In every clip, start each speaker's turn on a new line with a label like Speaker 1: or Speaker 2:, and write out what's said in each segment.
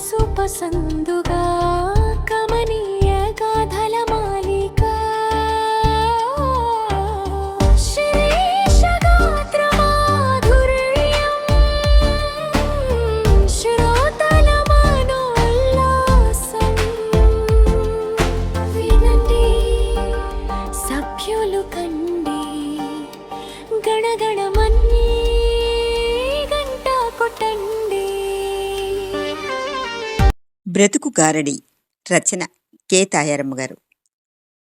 Speaker 1: సుపసందుగా కమనీయ గాథల మాలిక శీర్షగాత్ర మాధుర్యం శ్రోతల మనోల్లాసం వినండి సభ్యులు కండి గణగణమన్నీ గంట కొట్టండి.
Speaker 2: బ్రతుకు గారడి రచన కె తాయారమ్మ గారు.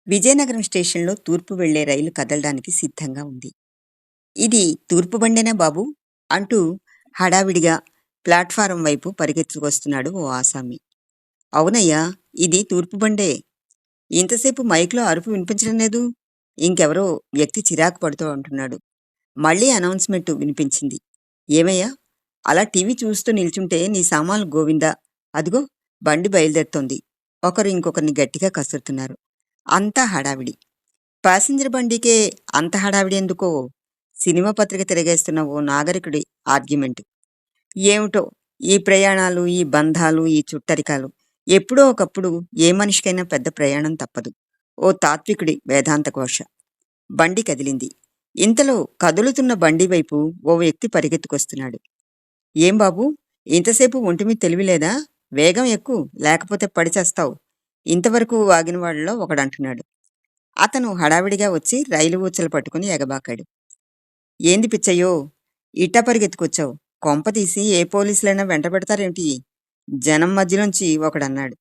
Speaker 2: విజయనగరం స్టేషన్లో తూర్పు వెళ్లే రైలు కదలడానికి సిద్ధంగా ఉంది. ఇది తూర్పు బండేనా బాబు అంటూ హడావిడిగా ప్లాట్ఫారం వైపు పరిగెత్తుకొస్తున్నాడు ఓ ఆసామి. అవునయ్యా, ఇది తూర్పు బండే. ఇంతసేపు మైక్లో అరుపు వినిపించడం లేదు. ఇంకెవరో వ్యక్తి చిరాకు పడుతూ అంటున్నాడు. మళ్ళీ అనౌన్స్మెంట్ వినిపించింది. ఏమయ్యా, అలా టీవీ చూస్తూ నిల్చుంటే నీ సామాన్లు గోవిందా, అదిగో బండి బయలుదేరుతోంది. ఒకరు ఇంకొకరిని గట్టిగా కసురుతున్నారు. అంతా హడావిడి. ప్యాసింజర్ బండికే అంత హడావిడి ఎందుకో? సినిమా పత్రిక తిరగేస్తున్న ఓ నాగరికుడి ఆర్గ్యుమెంట్. ఏమిటో ఈ ప్రయాణాలు, ఈ బంధాలు, ఈ చుట్టరికాలు. ఎప్పుడో ఒకప్పుడు ఏ మనిషికైనా పెద్ద ప్రయాణం తప్పదు. ఓ తాత్వికుడి వేదాంత ఘోష. బండి కదిలింది. ఇంతలో కదులుతున్న బండి వైపు ఓ వ్యక్తి పరిగెత్తుకొస్తున్నాడు. ఏం బాబూ, ఇంతసేపు ఒంటిమీద తెలివిలేదా? వేగం ఎక్కువ, లేకపోతే పడిచేస్తావు. ఇంతవరకు ఆగిన వాళ్ళలో ఒకడంటున్నాడు. అతను హడావిడిగా వచ్చి రైలు ఊచలు పట్టుకుని ఎగబాకాడు. ఏంది పిచ్చయ్యో, ఇట్టా పరిగెత్తుకొచ్చావు? కొంపతీసి ఏ పోలీసులైనా వెంట పెడతారేమిటి? జనం మధ్యలోంచి ఒకడన్నాడు.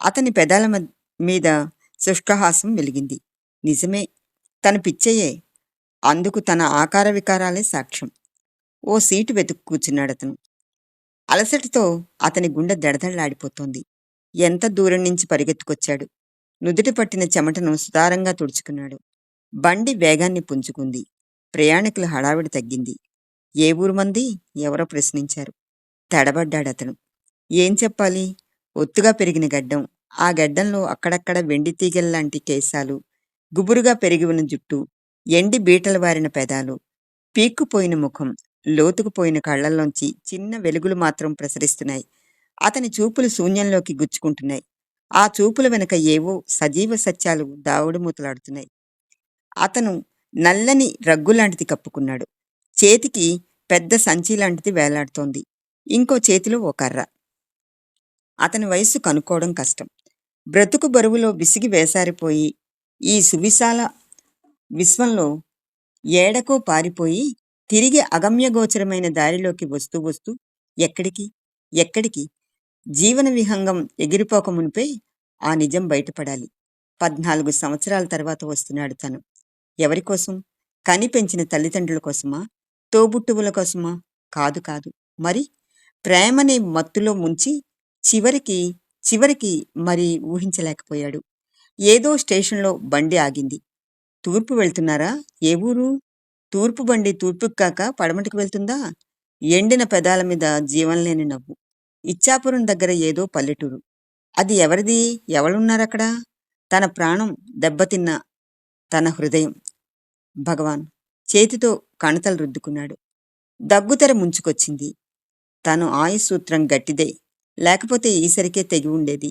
Speaker 2: అతని పెదాల మీద శుష్కహాసం వెలిగింది. నిజమే, తను పిచ్చయ్యే. అందుకు తన ఆకార వికారాలే సాక్ష్యం. ఓ సీటు వెతుక్కు కూర్చున్నాడతను. అలసటతో అతని గుండె దడదడలాడిపోతోంది. ఎంత దూరం నుంచి పరిగెత్తుకొచ్చాడు. నుదుట పట్టిన చెమటను సుతారంగా తుడుచుకున్నాడు. బండి వేగాన్ని పుంజుకుంది. ప్రయాణికుల హడావిడి తగ్గింది. ఏ ఊరు మంది? ఎవరో ప్రశ్నించారు. తడబడ్డాడతను. ఏం చెప్పాలి? ఒత్తుగా పెరిగిన గడ్డం, ఆ గడ్డంలో అక్కడక్కడ వెండి తీగల్లాంటి కేశాలు, గుబురుగా పెరిగి ఉన్న జుట్టు, ఎండి బీటలు వారిన పెదాలు, పీక్కుపోయిన ముఖం, లోతుకుపోయిన కళ్లల్లోంచి చిన్న వెలుగులు మాత్రం ప్రసరిస్తున్నాయి. అతని చూపులు శూన్యంలోకి గుచ్చుకుంటున్నాయి. ఆ చూపుల వెనుక ఏవో సజీవ సత్యాలు దావుడుమూతలాడుతున్నాయి. అతను నల్లని రగ్గులాంటిది కప్పుకున్నాడు. చేతికి పెద్ద సంచి లాంటిది వేలాడుతోంది. ఇంకో చేతిలో ఓ కర్ర. అతని వయస్సు కనుక్కోవడం కష్టం. బ్రతుకు బరువులో విసిగి వేసారిపోయి ఈ సువిశాల విశ్వంలో ఏడకో పారిపోయి తిరిగి అగమ్యగోచరమైన దారిలోకి వస్తూ వస్తూ ఎక్కడికి ఎక్కడికి? జీవన విహంగం ఎగిరిపోక మునిపే ఆ నిజం బయటపడాలి. 14 సంవత్సరాల తర్వాత వస్తున్నాడు తను. ఎవరికోసం? కని పెంచిన తల్లిదండ్రుల కోసమా? తోబుట్టువుల కోసమా? కాదు కాదు. మరి ప్రేమనే మత్తులో ముంచి చివరికి మరి ఊహించలేకపోయాడు. ఏదో స్టేషన్లో బండి ఆగింది. తూర్పు వెళ్తున్నారా? ఏ ఊరు? తూర్పు బండి తూర్పుకి కాక పడమటికి వెళ్తుందా? ఎండిన పెదాల మీద జీవంలేని నవ్వు. ఇచ్చాపురం దగ్గర ఏదో పల్లెటూరు. అది ఎవరిది? ఎవరున్నారక్కడ? తన ప్రాణం దెబ్బతిన్న తన హృదయం. భగవాన్! చేతితో కణతలు రుద్దుకున్నాడు. దగ్గుతెర ముంచుకొచ్చింది. తను ఆయుసూత్రం గట్టిదే, లేకపోతే ఈసరికే తెగి ఉండేది.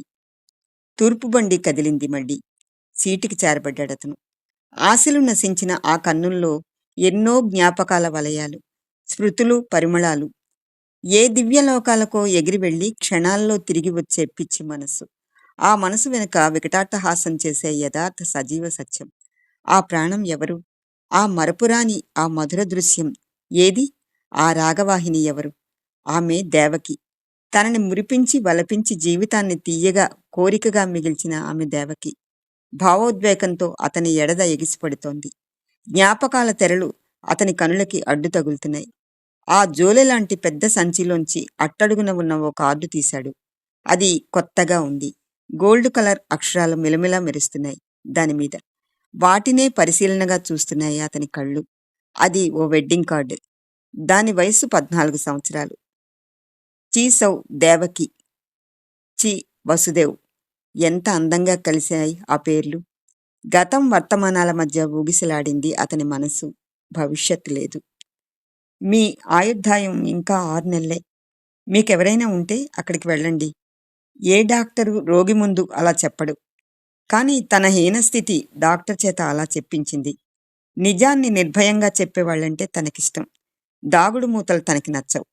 Speaker 2: తూర్పు బండి కదిలింది. మళ్ళీ సీటుకి చేరబడ్డాడతను. ఆశలు నశించిన ఆ కన్నుల్లో ఎన్నో జ్ఞాపకాల వలయాలు, స్మృతులు, పరిమళాలు. ఏ దివ్యలోకాలకో ఎగిరి వెళ్లి క్షణాల్లో తిరిగి వచ్చే పిచ్చి మనస్సు. ఆ మనసు వెనుక వికటాట్టహాసం చేసే యథార్థ సజీవ సత్యం. ఆ ప్రాణం ఎవరు? ఆ మరపురాని ఆ మధుర దృశ్యం ఏది? ఆ రాగవాహిని ఎవరు? ఆమె దేవకి. తనని మురిపించి వలపించి జీవితాన్ని తీయగా కోరికగా మిగిల్చిన ఆమె దేవకి. భావోద్వేగంతో అతని ఎడద ఎగిసిపడుతోంది. జ్ఞాపకాల తెరలు అతని కనులకి అడ్డు తగులుతున్నాయి. ఆ జోలెలాంటి పెద్ద సంచిలోంచి అట్టడుగున ఉన్న ఓ కార్డు తీశాడు. అది కొత్తగా ఉంది. గోల్డ్ కలర్ అక్షరాలు మిలమిలా మెరుస్తున్నాయి దానిమీద. వాటినే పరిశీలనగా చూస్తున్నాయి అతని కళ్ళు. అది ఓ వెడ్డింగ్ కార్డు. దాని వయస్సు 14 సంవత్సరాలు. చీసౌ దేవకి, చి వసుదేవ్. ఎంత అందంగా కలిశాయి ఆ పేర్లు. గతం వర్తమానాల మధ్య ఊగిసలాడింది అతని మనసు. భవిష్యత్తు లేదు. మీ ఆయుర్దాయం ఇంకా 6 నెలలే. మీకెవరైనా ఉంటే అక్కడికి వెళ్ళండి. ఏ డాక్టరు రోగి ముందు అలా చెప్పడు. కానీ తన హీనస్థితి డాక్టర్ చేత అలా చెప్పించింది. నిజాన్ని నిర్భయంగా చెప్పేవాళ్ళంటే తనకిష్టం. దాగుడు మూతలు తనకి నచ్చవు.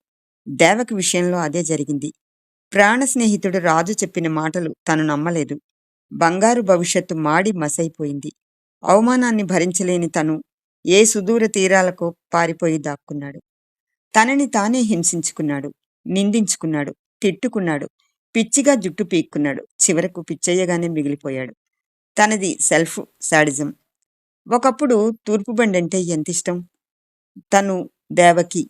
Speaker 2: దేవకి విషయంలో అదే జరిగింది. ప్రాణ స్నేహితుడు రాజు చెప్పిన మాటలు తను నమ్మలేదు. బంగారు భవిష్యత్తు మాడి మసైపోయింది. అవమానాన్ని భరించలేని తను ఏ సుదూర తీరాలకో పారిపోయి దాక్కున్నాడు. తనని తానే హింసించుకున్నాడు, నిందించుకున్నాడు, తిట్టుకున్నాడు, పిచ్చిగా జుట్టు పీక్కున్నాడు. చివరకు పిచ్చయ్యగానే మిగిలిపోయాడు. తనది సెల్ఫ్ శాడిజం. ఒకప్పుడు తూర్పుబండంటే ఎంతిష్టం. తను, దేవకి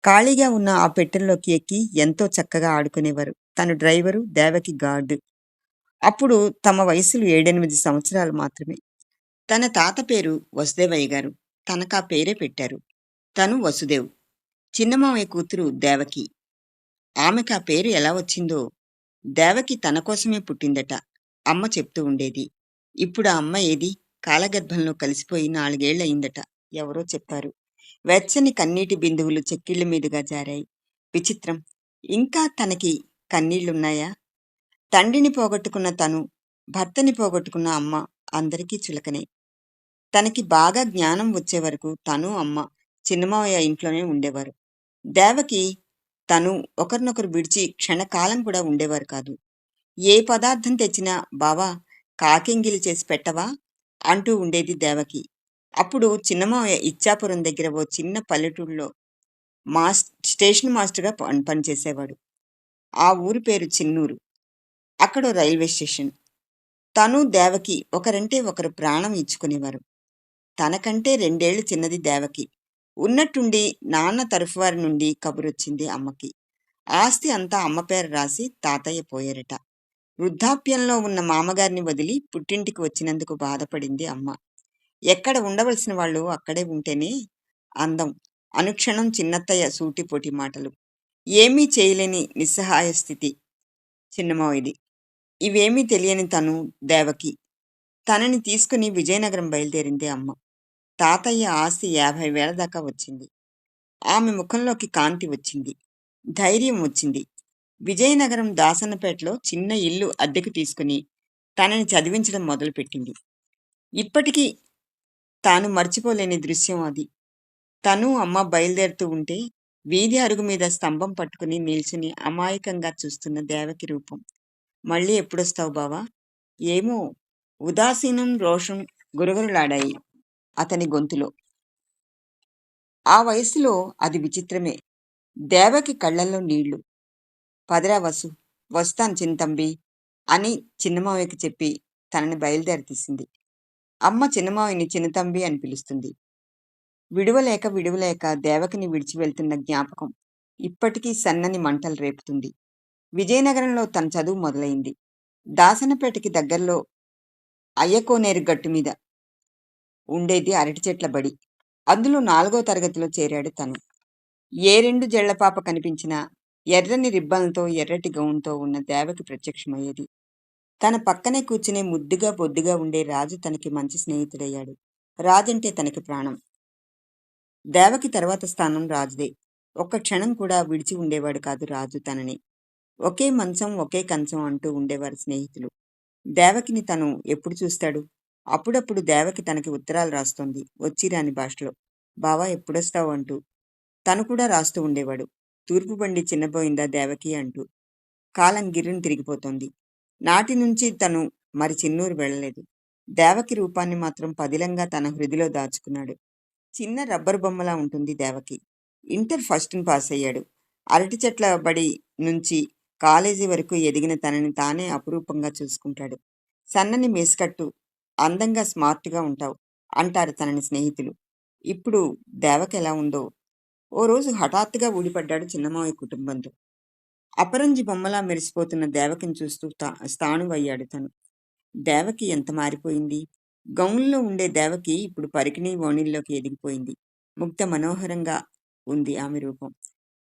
Speaker 2: ఖాళీగా ఉన్న ఆ పెట్టెల్లోకి ఎక్కి ఎంతో చక్కగా ఆడుకునేవారు. తను డ్రైవరు, దేవకి గార్డు. అప్పుడు తమ వయసులు 7-8 సంవత్సరాలు మాత్రమే. తన తాత పేరు వసుదేవయ్య గారు. తనకా పేరే పెట్టారు. తను వసుదేవ్. చిన్నమావయ్య కూతురు దేవకి. ఆమెకా పేరు ఎలా వచ్చిందో దేవకి తన కోసమే పుట్టిందట. అమ్మ చెప్తూ ఉండేది. ఇప్పుడు ఆ అమ్మ ఏది? కాలగర్భంలో కలిసిపోయి 4 ఏళ్లయిందట. ఎవరో చెప్పారు. వెచ్చని కన్నీటి బిందువులు చెక్కిళ్ల మీదుగా జారాయి. విచిత్రం, ఇంకా తనకి కన్నీళ్లున్నాయా? తండ్రిని పోగొట్టుకున్న తను, భర్తని పోగొట్టుకున్న అమ్మ అందరికీ చులకనే. తనకి బాగా జ్ఞానం వచ్చే వరకు తను, అమ్మ చిన్నమావయ్య ఇంట్లోనే ఉండేవారు. దేవకి తను ఒకరినొకరు విడిచి క్షణకాలం కూడా ఉండేవారు కాదు. ఏ పదార్థం తెచ్చినా బావా కాకింగిలి చేసి పెట్టవా అంటూ ఉండేది దేవకి. అప్పుడు చిన్నమావయ్య ఇచ్చాపురం దగ్గర ఓ చిన్న పల్లెటూళ్ళలో స్టేషన్ మాస్టర్గా పనిచేసేవాడు. ఆ ఊరి పేరు చిన్నూరు. అక్కడో రైల్వే స్టేషన్. తను, దేవకి ఒకరంటే ఒకరు ప్రాణం ఇచ్చుకునేవారు. తనకంటే 2 ఏళ్లు చిన్నది దేవకి. ఉన్నట్టుండి నాన్న తరఫువారి నుండి కబురొచ్చింది అమ్మకి. ఆస్తి అంతా అమ్మ పేర రాసి తాతయ్య పోయారట. వృద్ధాప్యంలో ఉన్న మామగారిని వదిలి పుట్టింటికి వచ్చినందుకు బాధపడింది అమ్మ. ఎక్కడ ఉండవలసిన వాళ్ళు అక్కడే ఉంటేనే అందం. అనుక్షణం చిన్నత్తయ్య సూటిపోటి మాటలు. ఏమీ చేయలేని నిస్సహాయ స్థితి చిన్నమావిది. ఇవేమీ తెలియని తను, దేవకి. తనని తీసుకుని విజయనగరం బయలుదేరింది అమ్మ. తాతయ్య ఆస్తి 50,000 దాకా వచ్చింది. ఆమె ముఖంలోకి కాంతి వచ్చింది. ధైర్యం వచ్చింది. విజయనగరం దాసన్నపేటలో చిన్న ఇల్లు అద్దెకు తీసుకుని తనని చదివించడం మొదలుపెట్టింది. ఇప్పటికీ తాను మర్చిపోలేని దృశ్యం అది. తను, అమ్మ బయలుదేరుతూ ఉంటే వీధి అరుగు మీద స్తంభం పట్టుకుని నిల్చుని అమాయకంగా చూస్తున్న దేవకి రూపం. మళ్ళీ ఎప్పుడొస్తావు బావా? ఏమో. ఉదాసీనం, రోషం గురగురలాడాయి అతని గొంతులో. ఆ వయసులో అది విచిత్రమే. దేవకి కళ్ళల్లో నీళ్లు. పదరా వసు, వస్తాను చిన్నతంబి అని చిన్నమావయ్యకి చెప్పి తనని బయలుదేరి తీసింది. అమ్మ చిన్నమావయ్యని చిన్నతంబి అని పిలుస్తుంది. విడువలేక దేవకిని విడిచి వెళ్తున్న జ్ఞాపకం ఇప్పటికీ సన్నని మంటలు రేపుతుంది. విజయనగరంలో తన చదువు మొదలైంది. దాసనపేటకి దగ్గరలో అయ్యకోనేరు గట్టు మీద ఉండేది అరటి చెట్ల బడి. అందులో 4వ తరగతిలో చేరాడు తను. ఏ 2 జళ్లపాప కనిపించినా ఎర్రని రిబ్బన్లతో ఎర్రటి గౌన్తో ఉన్న దేవకి ప్రత్యక్షమయ్యేది. తన పక్కనే కూర్చునే ముద్దుగా బొద్దుగా ఉండే రాజు తనకి మంచి స్నేహితుడయ్యాడు. రాజంటే తనకి ప్రాణం. దేవకి తర్వాత స్థానం రాజుదే. ఒక్క క్షణం కూడా విడిచి ఉండేవాడు కాదు రాజు తనని. ఒకే మంచం, ఒకే కంచం అంటూ ఉండేవారు స్నేహితులు. దేవకిని తను ఎప్పుడు చూస్తాడు? అప్పుడప్పుడు దేవకి తనకి ఉత్తరాలు రాస్తోంది వచ్చిరాని భాషలో. బావా ఎప్పుడొస్తావు అంటూ. తను కూడా రాస్తూ ఉండేవాడు. తూర్పు బండి చిన్నబోయిందా దేవకి అంటూ. కాలం గిర్రుని తిరిగిపోతోంది. నాటి నుంచి తను మరి చిన్నూరు వెళ్ళలేదు. దేవకి రూపాన్ని మాత్రం పదిలంగా తన హృదిలో దాచుకున్నాడు. చిన్న రబ్బరు బొమ్మలా ఉంటుంది దేవకి. ఇంటర్ ఫస్ట్ పాస్ అయ్యాడు. అరటి చెట్ల బడి నుంచి కాలేజీ వరకు ఎదిగిన తనని తానే అపురూపంగా చూసుకుంటాడు. సన్నని మేస్కట్టు, అందంగా స్మార్ట్గా ఉంటావు అంటారు తనని స్నేహితులు. ఇప్పుడు దేవకి ఎలా ఉందో. ఓ రోజు హఠాత్తుగా ఊడిపడ్డాడు చిన్నమావయ్య కుటుంబంతో. అపరంజి బొమ్మలా మెరిసిపోతున్న దేవకిని చూస్తూ స్థాణువయ్యాడు తను. దేవకి ఎంత మారిపోయింది. గౌన్లో ఉండే దేవకి ఇప్పుడు పరికిణీ ఓణిల్లోకి ఎదిగిపోయింది. ముగ్ధ మనోహరంగా ఉంది ఆమె రూపం.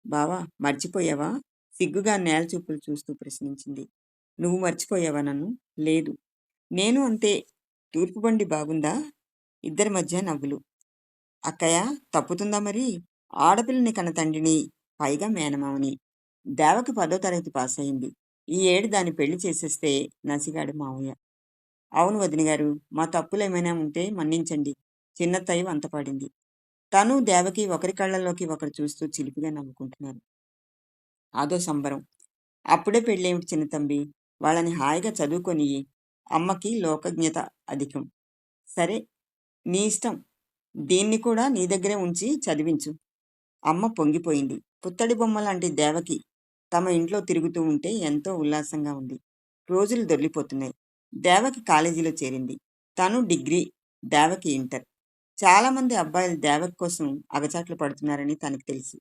Speaker 2: బావా మర్చిపోయావా? సిగ్గుగా నేలచూపులు చూస్తూ ప్రశ్నించింది. నువ్వు మర్చిపోయావా నన్ను? లేదు. నేను అంతే. తూర్పు బండి బాగుందా? ఇద్దరి మధ్య నవ్వులు. అక్కయ్య తప్పుతుందా మరి? ఆడపిల్లని కన్న తండ్రిని, పైగా మేనమావని. దేవకి 10వ తరగతి పాస్ అయింది. ఈ ఏడు దాని పెళ్లి చేసేస్తే నసిగాడు మావయ్య. అవును వదిన గారు, మా తప్పులేమైనా ఉంటే మన్నించండి. చిన్నత్తయ్య వంతపాడింది. తను దేవకి ఒకరి కళ్ళల్లోకి ఒకరు చూస్తూ చిలిపిగా నవ్వుకుంటున్నారు. అదో సంబరం. అప్పుడే పెళ్ళేమిటి చిన్నతంబి, వాళ్ళని హాయిగా చదువుకొనియ్యి. అమ్మకి లోకజ్ఞత అధికం. సరే, నీ ఇష్టం. దీన్ని కూడా నీ దగ్గరే ఉంచి చదివించు. అమ్మ పొంగిపోయింది. పుత్తడి బొమ్మ లాంటి దేవకి తమ ఇంట్లో తిరుగుతూ ఉంటే ఎంతో ఉల్లాసంగా ఉంది. రోజులు దొర్లిపోతున్నాయి. దేవకి కాలేజీలో చేరింది. తను డిగ్రీ, దేవకి ఇంటర్. చాలామంది అబ్బాయిలు దేవకి కోసం అగచాట్లు పడుతున్నారని తనకు తెలుసు.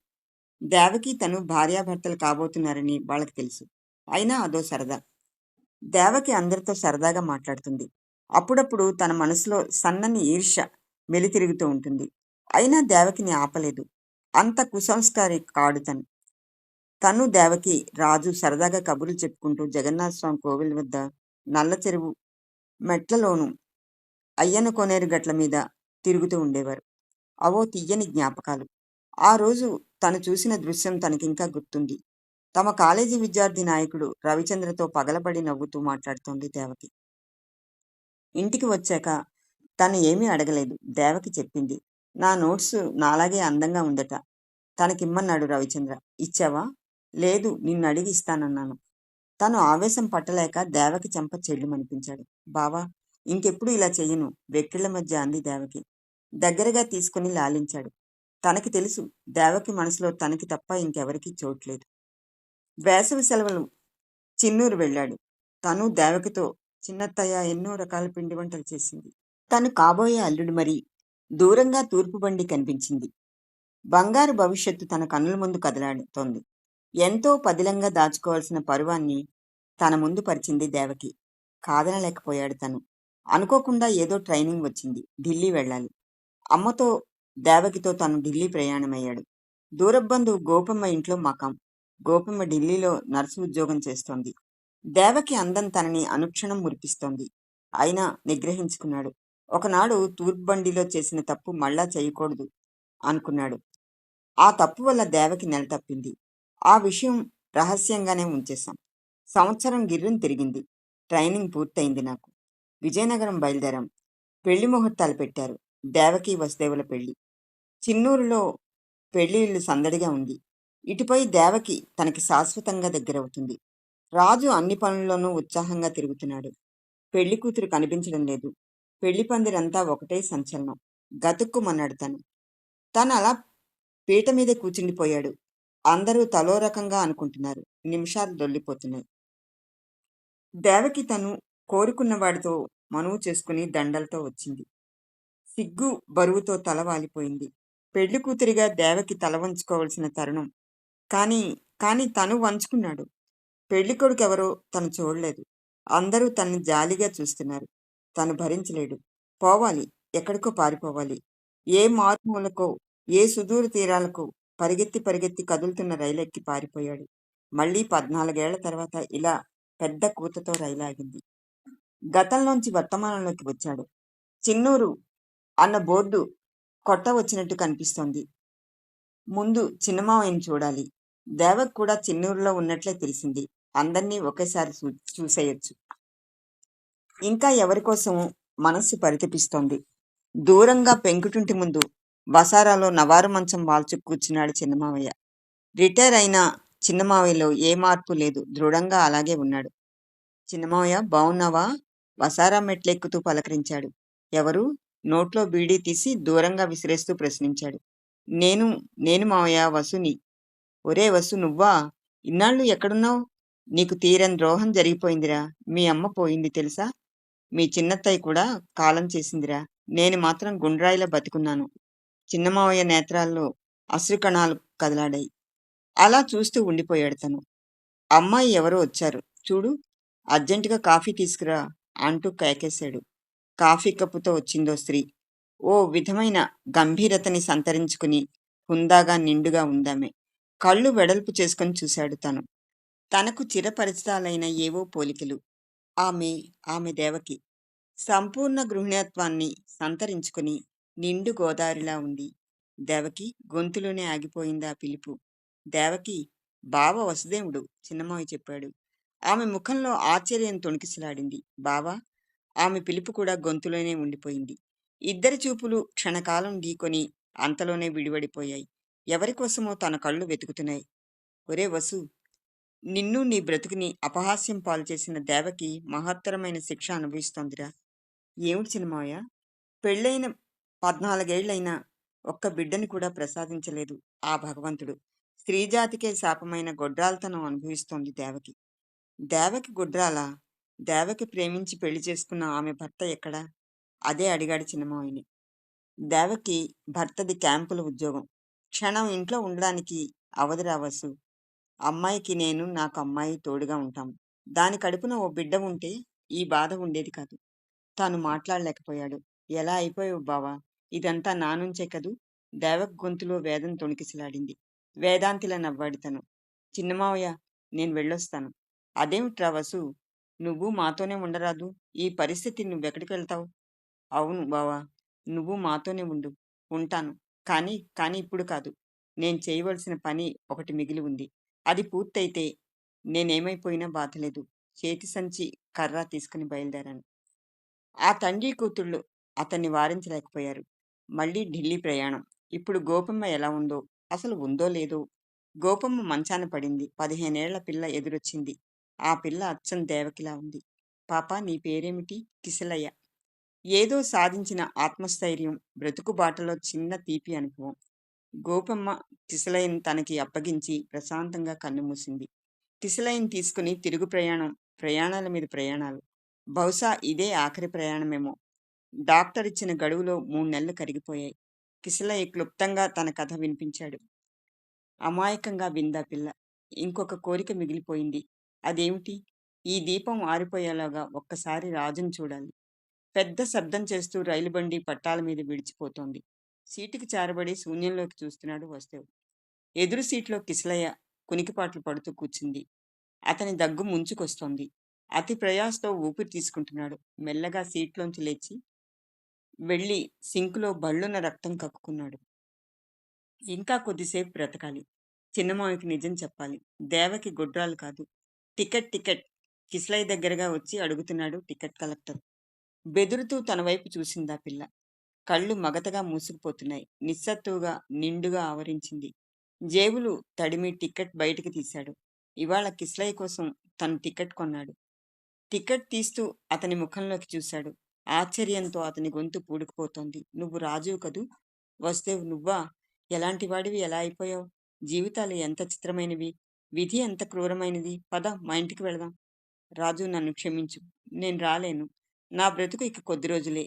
Speaker 2: దేవకి తను భార్యాభర్తలు కాబోతున్నారని వాళ్ళకి తెలుసు. అయినా అదో సరదా. దేవకి అందరితో సరదాగా మాట్లాడుతుంది. అప్పుడప్పుడు తన మనసులో సన్నని ఈర్ష్య మెలితిరుగుతూ ఉంటుంది. అయినా దేవకిని ఆపలేదు. అంత కుసంస్కారి కాడు తను. తను దేవకి రాజు సరదాగా కబుర్లు చెప్పుకుంటూ జగన్నాథస్వామి కోవిల్ వద్ద, నల్ల చెరువు మెట్లలోనూ, అయ్యన కోనేరు గట్ల మీద తిరుగుతూ ఉండేవారు. అవో తీయని జ్ఞాపకాలు. ఆ రోజు తను చూసిన దృశ్యం తనకింకా గుర్తుంది. తమ కాలేజీ విద్యార్థి నాయకుడు రవిచంద్రతో పగలబడి నవ్వుతూ మాట్లాడుతోంది దేవకి. ఇంటికి వచ్చాక తను ఏమీ అడగలేదు. దేవకి చెప్పింది. నా నోట్సు నాలాగే అందంగా ఉందట. తనకిమ్మన్నాడు రవిచంద్ర. ఇచ్చావా? లేదు, నిన్ను అడిగి ఇస్తానన్నాను. తను ఆవేశం పట్టలేక దేవకి చెంప చెళ్ళుమనిపించాడు. బావా, ఇంకెప్పుడు ఇలా చెయ్యను, వెక్కిళ్ల మధ్య అంది దేవకి. దగ్గరగా తీసుకుని లాలించాడు. తనకి తెలుసు, దేవకి మనసులో తనకి తప్ప ఇంకెవరికీ చోట్లేదు. వేసవి సెలవులు చిన్నూరు వెళ్ళాడు. తను దేవకితో చిన్నత్తయ్య ఎన్నో రకాల పిండి వంటలు చేసింది. తను కాబోయే అల్లుడు మరి. దూరంగా తూర్పు బండి కనిపించింది. బంగారు భవిష్యత్తు తన కన్నుల ముందు కదలాడుతోంది. ఎంతో పదిలంగా దాచుకోవాల్సిన పరువాన్ని తన ముందు పరిచింది దేవకి. కాదనలేకపోయాడు తను. అనుకోకుండా ఏదో ట్రైనింగ్ వచ్చింది. ఢిల్లీ వెళ్ళాలి. అమ్మతో దేవకితో తను ఢిల్లీ ప్రయాణమయ్యాడు. దూరబంధువు గోపమ్మ ఇంట్లో మకాం. గోపమ్మ ఢిల్లీలో నర్సు ఉద్యోగం చేస్తోంది. దేవకి అందం తనని అనుక్షణం మురిపిస్తోంది. అయినా నిగ్రహించుకున్నాడు. ఒకనాడు తూర్పుబండిలో చేసిన తప్పు మళ్ళా చేయకూడదు అనుకున్నాడు. ఆ తప్పు వల్ల దేవకి నెల తప్పింది. ఆ విషయం రహస్యంగానే ఉంచేశాం. సంవత్సరం గిర్రును తిరిగింది. ట్రైనింగ్ పూర్తయింది నాకు. విజయనగరం బయలుదేరాం. పెళ్లి ముహూర్తాలు పెట్టారు. దేవకి వసుదేవుల పెళ్లి. చిన్నూరులో పెళ్లిళ్ళు సందడిగా ఉంది. ఇటుపై దేవకి తనకి శాశ్వతంగా దగ్గరవుతుంది. రాజు అన్ని పనుల్లోనూ ఉత్సాహంగా తిరుగుతున్నాడు. పెళ్లి కూతురు కనిపించడం లేదు. పెళ్లి పందిరంతా ఒకటే సంచలనం. గతుక్కుమన్నాడు తను. తను అలా పీట మీద కూర్చుండిపోయాడు. అందరూ తలో రకంగా అనుకుంటున్నారు. నిమిషాలు దొల్లిపోతున్నాయి. దేవకి తను కోరుకున్న వాడితో మనువు చేసుకుని దండలతో వచ్చింది. సిగ్గు బరువుతో తల వాలిపోయింది. పెళ్లి కూతురిగా దేవకి తల వంచుకోవలసిన తరుణం. కానీ తను వంచుకున్నాడు. పెళ్లి కొడుకెవరో తను చూడలేదు. అందరూ తనని జాలిగా చూస్తున్నారు. తను భరించలేడు. పోవాలి, ఎక్కడికో పారిపోవాలి. ఏ మారుమూలకో, ఏ సుదూర తీరాలకో పరిగెత్తి కదులుతున్న రైలెక్కి పారిపోయాడు. మళ్ళీ 14 ఏళ్ల తర్వాత ఇలా పెద్ద కూతతో రైలాగింది. గతంలోంచి వర్తమానంలోకి వచ్చాడు. చిన్నూరు అన్న బోర్డు కొట్ట వచ్చినట్టు కనిపిస్తోంది. ముందు చిన్నమావయ్యని చూడాలి. దేవకు కూడా చిన్నూరులో ఉన్నట్లే తెలిసింది. అందర్నీ ఒకేసారి చూసేయొచ్చు. ఇంకా ఎవరికోసం మనస్సు పరితపిస్తోంది. దూరంగా పెంకుటింటి ముందు వసారాలో నవారు మంచం వాల్చు కూర్చున్నాడు చిన్నమావయ్య. రిటైర్ అయిన చిన్నమావయ్యలో ఏ మార్పు లేదు. దృఢంగా అలాగే ఉన్నాడు. చిన్నమావయ్య, బావున్నావా? వసారా మెట్లెక్కుతూ పలకరించాడు. ఎవరు? నోట్లో బీడీ తీసి దూరంగా విసిరేస్తూ ప్రశ్నించాడు. నేను మావయ్య, వసుని. ఒరే వసు, నువ్వా? ఇన్నాళ్ళు ఎక్కడున్నావు? నీకు తీరని ద్రోహం జరిగిపోయిందిరా. మీ అమ్మ పోయింది తెలుసా? మీ చిన్నత్తయ్య కూడా కాలం చేసిందిరా. నేను మాత్రం గుండ్రాయిలా బతికున్నాను. చిన్నమావయ్య నేత్రాల్లో అశ్రుకణాలు కదలాడాయి. అలా చూస్తూ ఉండిపోయాడు తను. అమ్మాయి ఎవరో వచ్చారు చూడు, అర్జెంటుగా కాఫీ తీసుకురా అంటూ కేకేశాడు. కాఫీ కప్పుతో వచ్చిందో స్త్రీ. ఓ విధమైన గంభీరతని సంతరించుకుని హుందాగా నిండుగా ఉందామె. కళ్ళు వెడల్పు చేసుకుని చూశాడు తను. తనకు చిరపరిచితాలైన ఏవో పోలికలు. ఆమె దేవకి. సంపూర్ణ గృహిణత్వాన్ని సంతరించుకుని నిండు గోదారిలా ఉంది. దేవకి గొంతులోనే ఆగిపోయింది ఆ పిలుపు. దేవకి, బావ వసుదేవుడు, చిన్నమావి చెప్పాడు. ఆమె ముఖంలో ఆశ్చర్యం తొణికిసలాడింది. బావా! ఆమె పిలుపు కూడా గొంతులోనే ఉండిపోయింది. ఇద్దరి చూపులు క్షణకాలం ఢీకొని అంతలోనే విడివడిపోయాయి. ఎవరికోసమో తన కళ్ళు వెతుకుతున్నాయి. ఒరే వసూ! నిన్ను నీ బ్రతుకుని అపహాస్యం పాలు చేసిన దేవకి మహత్తరమైన శిక్ష అనుభవిస్తోందిరా. ఏమిటి చిన్నమావయ్య? పెళ్ళైన 14 ఏళ్లైనా ఒక్క బిడ్డని కూడా ప్రసాదించలేదు ఆ భగవంతుడు. స్త్రీజాతికే శాపమైన గొడ్రాల్తనం అనుభవిస్తోంది దేవకి. దేవకి గుడ్రాలా? దేవకి ప్రేమించి పెళ్లి చేసుకున్న ఆమె భర్త ఎక్కడా? అదే అడిగాడు చిన్నమావయ్యని. దేవకి భర్తది క్యాంపుల ఉద్యోగం. క్షణం ఇంట్లో ఉండడానికి అవదురా వసు. అమ్మాయికి నేను, నాకు అమ్మాయి తోడుగా ఉంటాం. దాని కడుపున ఓ బిడ్డ ఉంటే ఈ బాధ ఉండేది కాదు. తాను మాట్లాడలేకపోయాడు. ఎలా అయిపోయావు బావా? ఇదంతా నా నుంచే కదూ? దేవక్ గొంతులో వేదన తొణికిసలాడింది. వేదాంతిలా నవ్వాడు తను. చిన్నమావయ్య, నేను వెళ్ళొస్తాను. అదేమిట్రా వసు? నువ్వు మాతోనే ఉండరాదు? ఈ పరిస్థితి నువ్వెక్కడికి వెళ్తావు? అవును బావా, నువ్వు మాతోనే ఉండు. ఉంటాను. కానీ ఇప్పుడు కాదు. నేను చేయవలసిన పని ఒకటి మిగిలి ఉంది. అది పూర్తయితే నేనేమైపోయినా బాధలేదు. చేతి సంచి, కర్ర తీసుకుని బయలుదేరాను. ఆ తండ్రి కూతుళ్ళు అతన్ని వారించలేకపోయారు. మళ్ళీ ఢిల్లీ ప్రయాణం. ఇప్పుడు గోపమ్మ ఎలా ఉందో, అసలు ఉందో లేదో. గోపమ్మ మంచాన పడింది. 15 ఏళ్ల పిల్ల ఎదురొచ్చింది. ఆ పిల్ల అచ్చం దేవకిలా ఉంది. పాపా, నీ పేరేమిటి? కిసలయ్య. ఏదో సాధించిన ఆత్మస్థైర్యం, బ్రతుకు బాటలో చిన్న తీపి అనుభవం. గోపమ్మ కిసలయ్యని తనకి అప్పగించి ప్రశాంతంగా కన్నుమూసింది. కిసలయ్యని తీసుకుని తిరుగు ప్రయాణం. ప్రయాణాల మీద ప్రయాణాలు. బహుశా ఇదే ఆఖరి ప్రయాణమేమో. డాక్టర్ ఇచ్చిన గడువులో 3 నెలలు కరిగిపోయాయి. కిసలయ్య క్లుప్తంగా తన కథ వినిపించాడు. అమాయకంగా విందా పిల్ల. ఇంకొక కోరిక మిగిలిపోయింది. అదేమిటి? ఈ దీపం ఆరిపోయేలాగా ఒక్కసారి రాజుని చూడాలి. పెద్ద శబ్దం చేస్తూ రైలు బండి పట్టాల మీద విడిచిపోతోంది. సీటుకి చేరబడి శూన్యంలోకి చూస్తున్నాడు వస్తేవ్. ఎదురు సీట్లో కిసలయ్య కునికిపాట్లు పడుతూ కూర్చుంది. అతని దగ్గు ముంచుకొస్తోంది. అతి ప్రయాసతో ఊపిరి తీసుకుంటున్నాడు. మెల్లగా సీట్లోంచి లేచి వెళ్ళి సింకులో బళ్ళున రక్తం కక్కుకున్నాడు. ఇంకా కొద్దిసేపు బ్రతకాలి. చిన్నమామకి నిజం చెప్పాలి. దేవకి గుడ్రాలు కాదు. టికెట్ టికెట్ కిసలయ్య దగ్గరగా వచ్చి అడుగుతున్నాడు టికెట్ కలెక్టర్. బెదురుతూ తన వైపు చూసిందా పిల్ల. కళ్ళు మగతగా మూసుకుపోతున్నాయి. నిస్సత్తువుగా నిండుగా ఆవరించింది. జేబులు తడిమి టికెట్ బయటికి తీశాడు. ఇవాళ కిసలయ్య కోసం తను టికెట్ కొన్నాడు. టికెట్ తీస్తూ అతని ముఖంలోకి చూశాడు. ఆశ్చర్యంతో అతని గొంతు పూడుకుపోతోంది. నువ్వు రాజువు కదూ? వస్తేవ్, నువ్వా? ఎలాంటి వాడివి? ఎలా అయిపోయావు? జీవితాలు ఎంత చిత్రమైనవి! విధి ఎంత క్రూరమైనది! పద, మా ఇంటికి వెళదాం. రాజు, నన్ను క్షమించు. నేను రాలేను. నా బ్రతుకు ఇక కొద్ది రోజులే.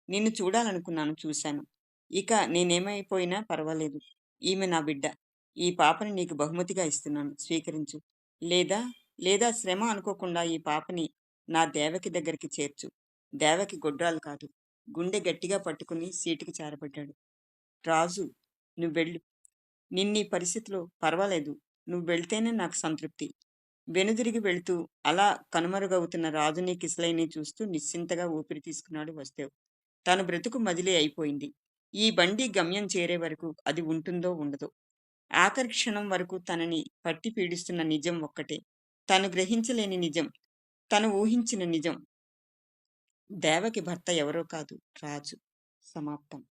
Speaker 2: నిన్ను చూడాలనుకున్నాను, చూశాను. ఇక నేనేమైపోయినా పర్వాలేదు. ఈమె నా బిడ్డ. ఈ పాపని నీకు బహుమతిగా ఇస్తున్నాను, స్వీకరించు. లేదా లేదా శ్రమ అనుకోకుండా ఈ పాపని నా దేవకి దగ్గరికి చేర్చు. దేవకి గొడ్రాలు కాదు. గుండె గట్టిగా పట్టుకుని సీటుకి చేరబడ్డాడు. రాజు, నువ్వెళ్ళు. నిన్నీ పరిస్థితిలో పర్వాలేదు. నువ్వు వెళ్తేనే నాకు సంతృప్తి. వెనుదిరిగి వెళుతూ అలా కనుమరుగవుతున్న రాజుని కిసలయ్యని చూస్తూ నిశ్చింతగా ఊపిరి తీసుకున్నాడు వస్తేవ్. తన బ్రతుకు మదిలే అయిపోయింది. ఈ బండి గమ్యం చేరే వరకు అది ఉంటుందో ఉండదో. ఆఖరి క్షణం వరకు తనని పట్టి పీడిస్తున్న నిజం ఒక్కటే. తను గ్రహించలేని నిజం. తను ఊహించిన నిజం. దేవకి భర్త ఎవరో కాదు, రాజు. సమాప్తం.